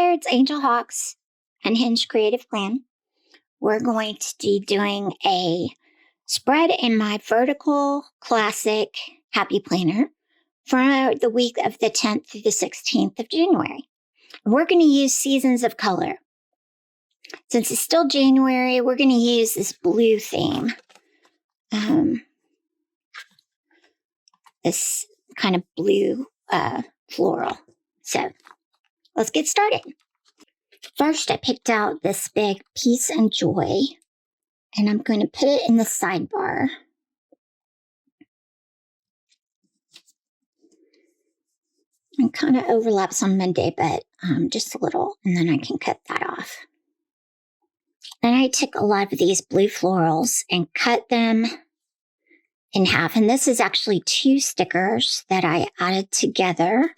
there, it's Angel Hawks Unhinged Creative Plan. We're going to be doing a spread in my vertical classic happy planner for the week of the 10th through the 16th of January. We're going to use seasons of color. Since it's still January, we're going to use this blue theme. This kind of blue floral. So let's get started. First, I picked out this big Peace and Joy, and I'm going to put it in the sidebar. It kind of overlaps on Monday, but just a little, and then I can cut that off. Then I took a lot of these blue florals and cut them in half. And this is actually 2 stickers that I added together.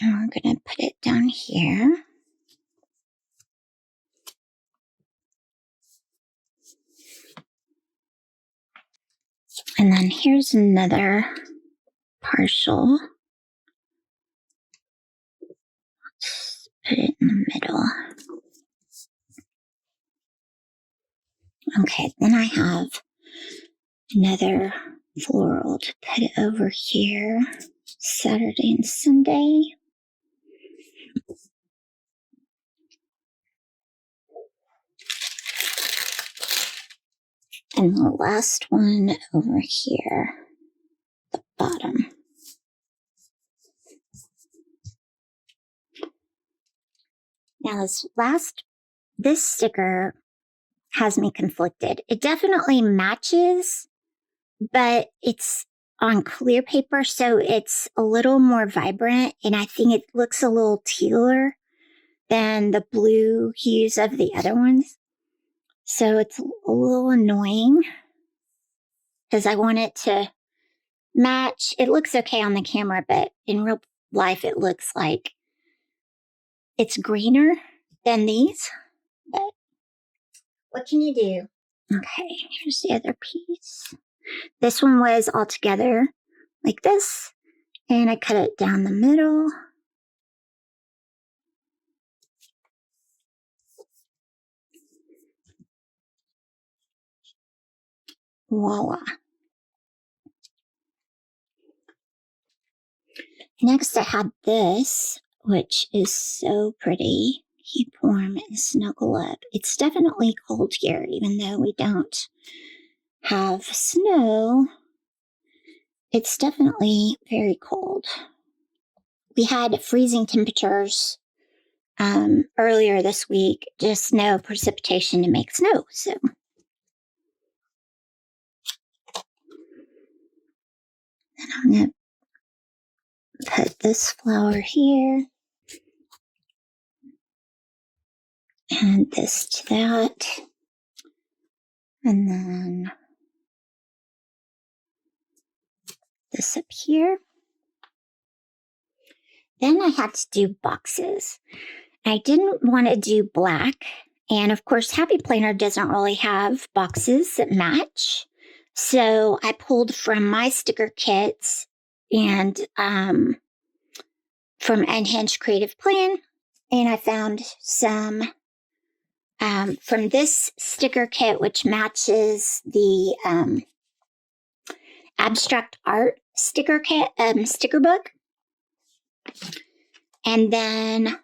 And we're going to put it down here. And then here's another partial. Let's put it in the middle. Okay, then I have another floral to put it over here. Saturday and Sunday. And the last one over here, the bottom. Now this sticker has me conflicted. It definitely matches, but it's on clear paper, so it's a little more vibrant, and I think it looks a little tealer than the blue hues of the other ones. So it's a little annoying because I want it to match. It looks okay on the camera, but in real life, it looks like it's greener than these. But what can you do? Okay, here's the other piece. This one was all together like this, and I cut it down the middle. Voila. Next, I had this, which is so pretty. Keep warm and snuggle up. It's definitely cold here, even though we don't have snow. It's definitely very cold. We had freezing temperatures earlier this week, just no precipitation to make snow. So then I'm going to put this flower here and this to that. And then this up here. Then I had to do boxes. I didn't want to do black. And of course, Happy Planner doesn't really have boxes that match. So I pulled from my sticker kits and from Unhinged Creative Plan. And I found some from this sticker kit, which matches the abstract art sticker kit, sticker book. And then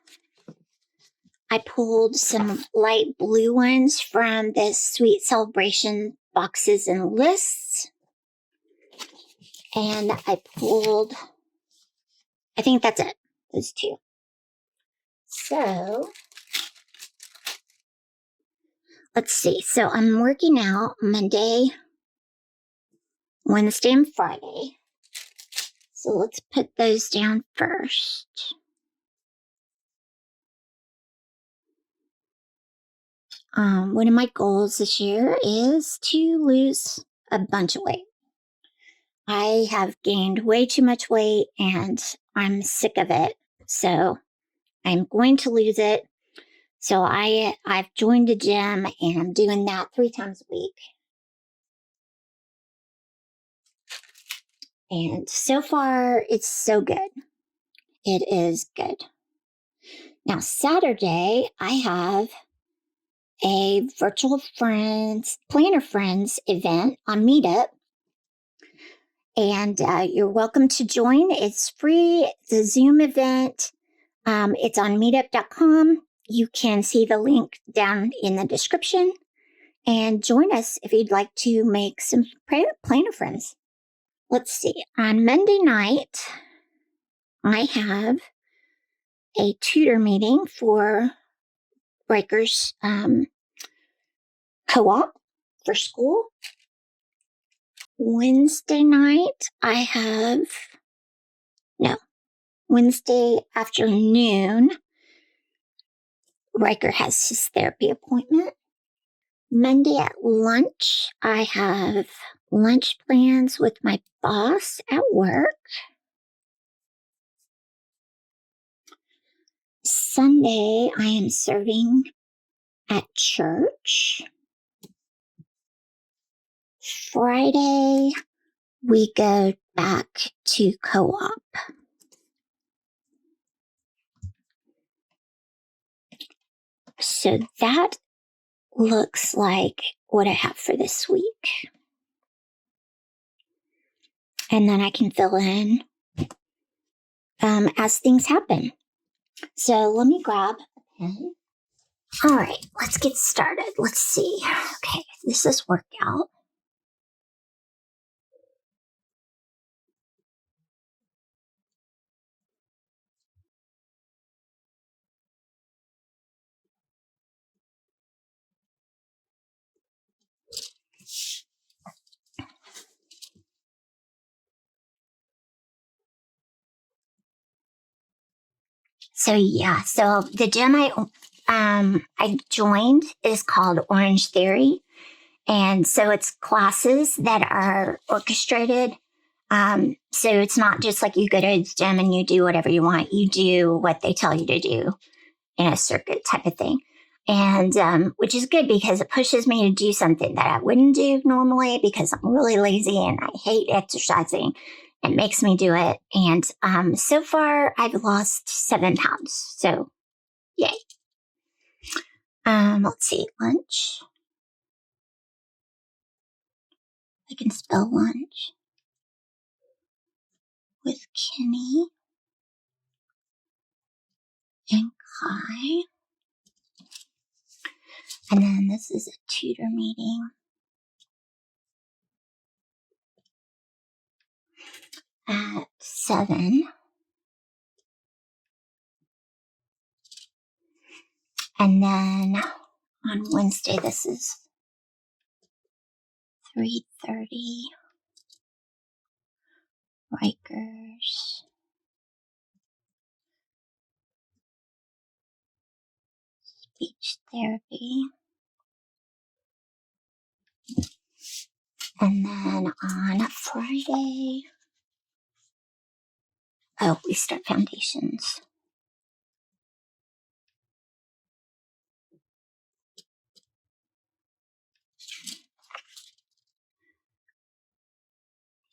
I pulled some light blue ones from this Sweet Celebration boxes and lists. And I think that's it, those 2. So, let's see. So I'm working out Monday, Wednesday, and Friday. So let's put those down first. One of my goals this year is to lose a bunch of weight. I have gained way too much weight and I'm sick of it. So I'm going to lose it. So I've joined a gym and I'm doing that 3 times a week. And so far, it's so good. it is good. Now, Saturday, I have a virtual planner friends event on Meetup. And you're welcome to join. It's free. It's a Zoom event. It's on meetup.com. You can see the link down in the description and join us if you'd like to make some planner friends. Let's see. On Monday night, I have a tutor meeting for Breakers co-op for school. Wednesday afternoon, Riker has his therapy appointment. Monday at lunch, I have lunch plans with my boss at work. Sunday, I am serving at church. Friday, we go back to co-op. So that looks like what I have for this week. And then I can fill in as things happen. So let me grab a pen. All right, let's get started. Let's see. Okay, this is workout. So the gym I joined is called Orange Theory. And so it's classes that are orchestrated. So it's not just like you go to the gym and you do whatever you want. You do what they tell you to do in a circuit type of thing. And which is good because it pushes me to do something that I wouldn't do normally because I'm really lazy and I hate exercising. It makes me do it. And so far, I've lost 7 pounds. So, yay. Let's see, lunch. I can spell lunch with Kenny and Kai. And then this is a tutor meeting at 7. And then on Wednesday, this is 3:30. Rikers. Speech therapy. And then on Friday, we start foundations.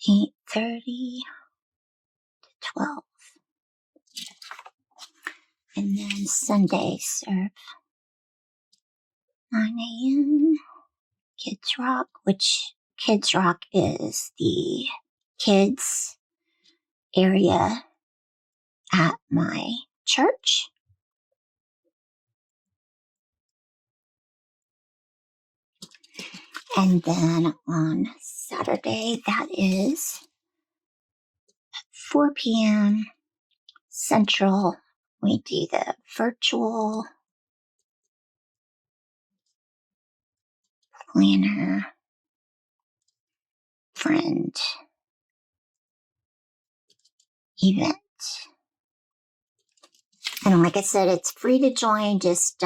(8:30 to 12). And then Sunday, serve 9 a.m. Kids Rock, which Kids Rock is the kids area at my church. And then on Saturday, that is 4 p.m. Central, we do the virtual planner friend event. And like I said, it's free to join. Just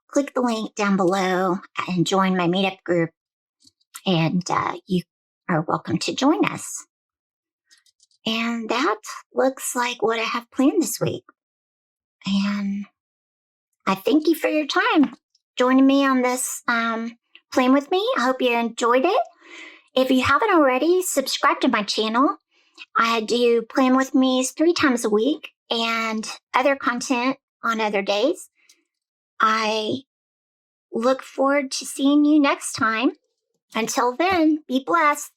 click the link down below and join my meetup group. And you are welcome to join us. And that looks like what I have planned this week. And I thank you for your time joining me on this plan with me. I hope you enjoyed it. If you haven't already, subscribe to my channel. I do plan with me 3 times a week. and other content on other days. I look forward to seeing you next time. Until then, be blessed.